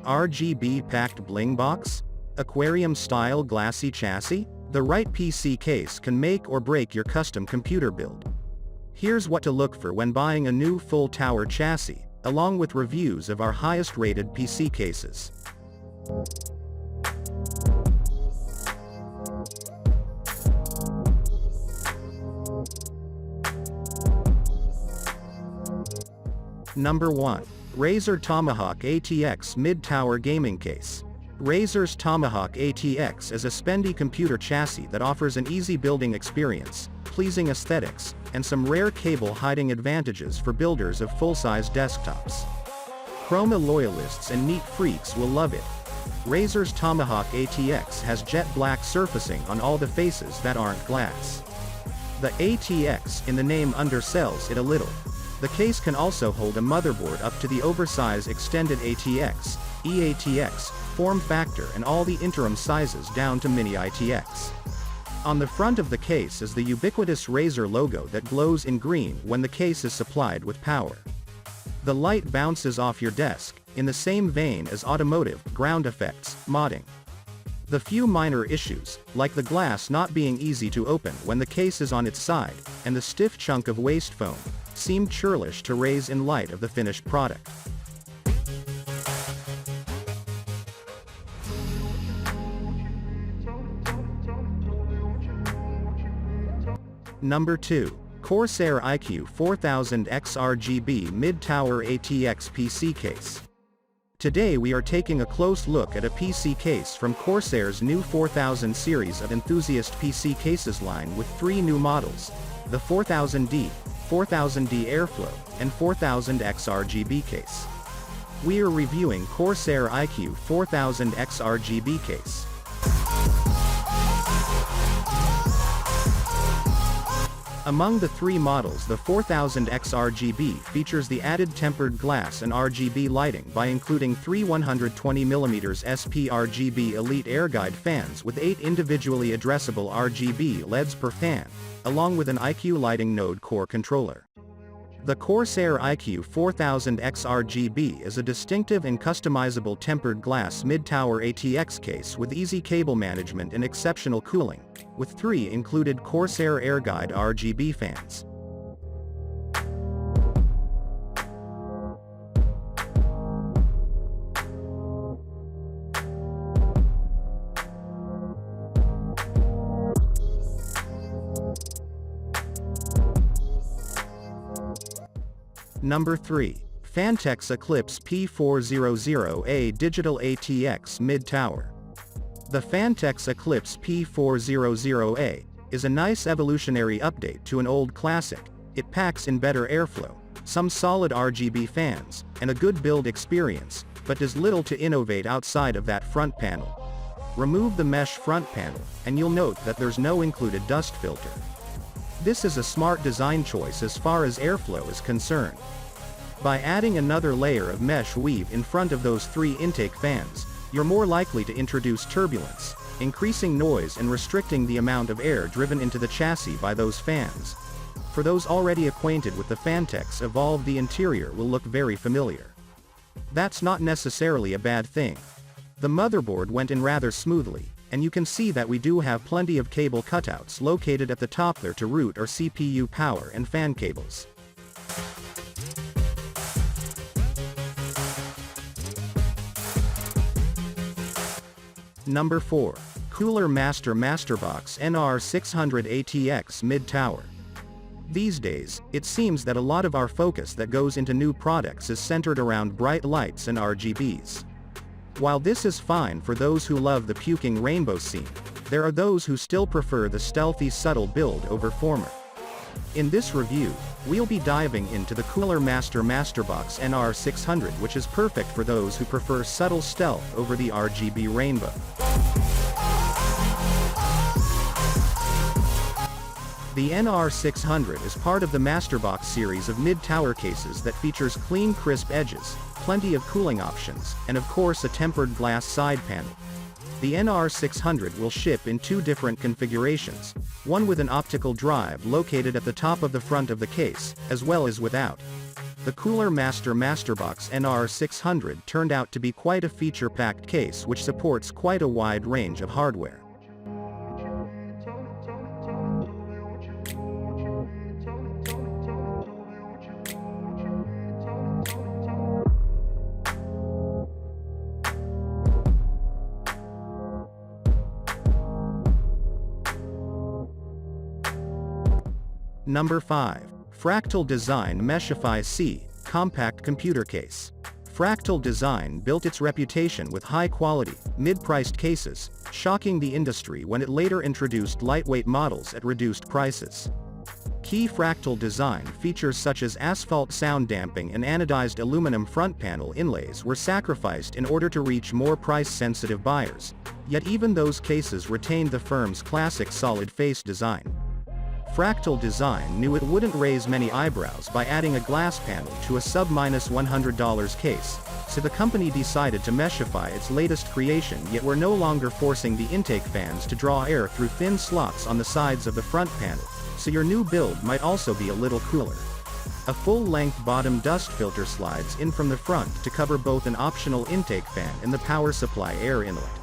RGB-packed bling box? Aquarium-style glassy chassis? The right PC case can make or break your custom computer build. Here's what to look for when buying a new full tower chassis, along with reviews of our highest-rated PC cases. Number 1. Razer Tomahawk ATX Mid-Tower Gaming Case. Razer's Tomahawk ATX is a spendy computer chassis that offers an easy building experience, pleasing aesthetics, and some rare cable-hiding advantages for builders of full-size desktops. Chroma loyalists and neat freaks will love it. Razer's Tomahawk ATX has jet black surfacing on all the faces that aren't glass. The ATX in the name undersells it a little. The case can also hold a motherboard up to the oversized extended ATX, EATX, form factor and all the interim sizes down to mini ITX. On the front of the case is the ubiquitous Razer logo that glows in green when the case is supplied with power. The light bounces off your desk, in the same vein as automotive ground effects modding. The few minor issues, like the glass not being easy to open when the case is on its side, and the stiff chunk of waste foam, seemed churlish to raise in light of the finished product. Number 2. Corsair iQ 4000 XRGB Mid-Tower ATX PC Case. Today we are taking a close look at a PC case from Corsair's new 4000 series of enthusiast PC cases line with 3 new models: the 4000D, 4000D Airflow, and 4000 XRGB case. We are reviewing Corsair iQ 4000 XRGB case. Among the 3 models, the 4000 XRGB features the added tempered glass and RGB lighting by including 3 120mm sPRGB Elite AirGuide fans with 8 individually addressable RGB LEDs per fan, along with an IQ Lighting Node Core controller. The Corsair iQ 4000 XRGB is a distinctive and customizable tempered glass mid-tower ATX case with easy cable management and exceptional cooling, with 3 included Corsair AirGuide RGB fans. Number 3. Phanteks Eclipse P400A Digital ATX Mid-Tower. The Phanteks Eclipse P400A is a nice evolutionary update to an old classic. It packs in better airflow, some solid RGB fans, and a good build experience, but does little to innovate outside of that front panel. Remove the mesh front panel, and you'll note that there's no included dust filter. This is a smart design choice as far as airflow is concerned. By adding another layer of mesh weave in front of those 3 intake fans, you're more likely to introduce turbulence, increasing noise and restricting the amount of air driven into the chassis by those fans. For those already acquainted with the Phanteks Evolve, the interior will look very familiar. That's not necessarily a bad thing. The motherboard went in rather smoothly, and you can see that we do have plenty of cable cutouts located at the top there to route our CPU power and fan cables. Number 4. Cooler Master Masterbox NR600 ATX Mid-Tower. These days, it seems that a lot of our focus that goes into new products is centered around bright lights and RGBs. While this is fine for those who love the puking rainbow scene, there are those who still prefer the stealthy subtle build over former. In this review, we'll be diving into the Cooler Master Masterbox NR600, which is perfect for those who prefer subtle stealth over the RGB rainbow. The NR600 is part of the Masterbox series of mid-tower cases that features clean, crisp edges, plenty of cooling options, and of course a tempered glass side panel. The NR600 will ship in 2 different configurations, one with an optical drive located at the top of the front of the case, as well as without. The Cooler Master Masterbox NR600 turned out to be quite a feature-packed case which supports quite a wide range of hardware. Number 5. Fractal Design Meshify C Compact Computer Case. Fractal Design built its reputation with high-quality, mid-priced cases, shocking the industry when it later introduced lightweight models at reduced prices. Key Fractal Design features such as asphalt sound damping and anodized aluminum front panel inlays were sacrificed in order to reach more price-sensitive buyers, yet even those cases retained the firm's classic solid face design. Fractal Design knew it wouldn't raise many eyebrows by adding a glass panel to a sub-$100 case, so the company decided to meshify its latest creation, yet were no longer forcing the intake fans to draw air through thin slots on the sides of the front panel, so your new build might also be a little cooler. A full-length bottom dust filter slides in from the front to cover both an optional intake fan and the power supply air inlet.